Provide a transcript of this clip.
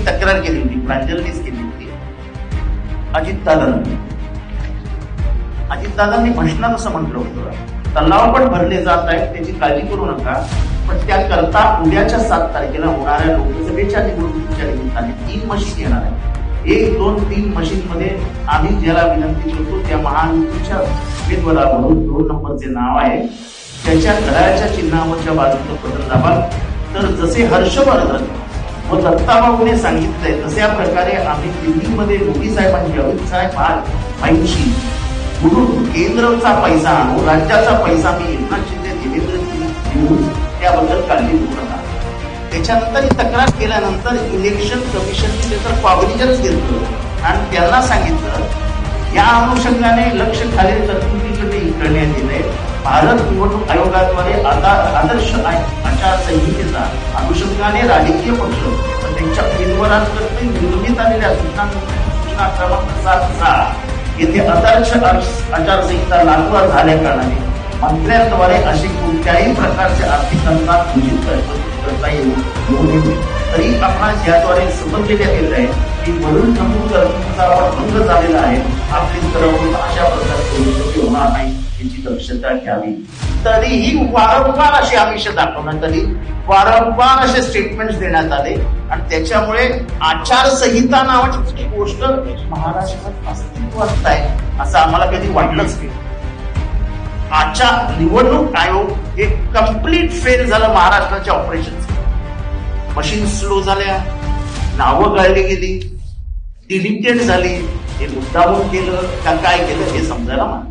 तक्रार केली होती, प्रांजलनीच केली होती. अजितदादांनी भाषणात असं म्हटलं होतं, तलाव पण भरले जात आहेत, त्याची काळजी करू नका, पण त्याकरता उद्याच्या 7 तारखेला होणाऱ्या लोकसभेच्या निवडणुकीच्या निमित्ताने 3 मशीन येणार आहेत. 1, 2, 3 मशीन मध्ये आम्ही ज्याला विनंती करतो त्या महायुतीच्या उमेदवारावरून 2 नंबरचे नाव आहे, त्याच्या घड्याळाच्या चिन्हावरच्या बाजूचं बटन दाबाल तर जसे हर्षवर्धन व दत्ताभाऊने सांगितलंय तशा प्रकारे आम्ही दिल्लीमध्ये मोदी साहेबांची, अमित साहेबांशी म्हणून केंद्राचा पैसा आणू, राज्याचा पैसा मी एकनाथ शिंदे देवेंद्र देऊ, त्याबद्दल काळजी करू नका. त्याच्यानंतर ही तक्रार केल्यानंतर इलेक्शन कमिशनने त्याचं कॉग्निजन्स घेतलं आणि त्यांना सांगितलं या अनुषंगाने लक्ष खालील तरतुदीकडे करण्यात येत आहे. भारत निवडणूक आयोगाद्वारे आदर्श आचारसंहितेचा अनुषंगाने राजकीय पक्ष व त्यांच्या उमेदवारांकडे निर्मित आलेल्या सूचना क्रमांक 7/6 येथे आदर्श आचारसंहिता लागू झाल्या कारणाने मंत्र्यांद्वारे असे कोणत्याही प्रकारचे आर्थिक अनुदान घोषित करता येऊ नये. तरी आपणास याद्वारे समजलेल्या येत आहे की वरून नमूद तरतुदीचा भंग झालेला आहे. आपली तरतूद अशा प्रकारचे होणार नाही याची दक्षता घ्यावी. तरीही वारंवार अशी आमिष दाखवण्यात आली, वारंवार असे स्टेटमेंट देण्यात आले आणि त्याच्यामुळे आचारसंहिता नावाची गोष्ट महाराष्ट्रात अस्तित्वात आहे असं आम्हाला कधी वाटलंच नाही. निवडणूक आयोग हे कम्प्लीट फेल झालं महाराष्ट्राच्या ऑपरेशन. मशीन स्लो झाल्या, नावं गाळली गेली, डिलिटेड झाली. हे मुद्दामून केलं का काय केलं हे समजायला मला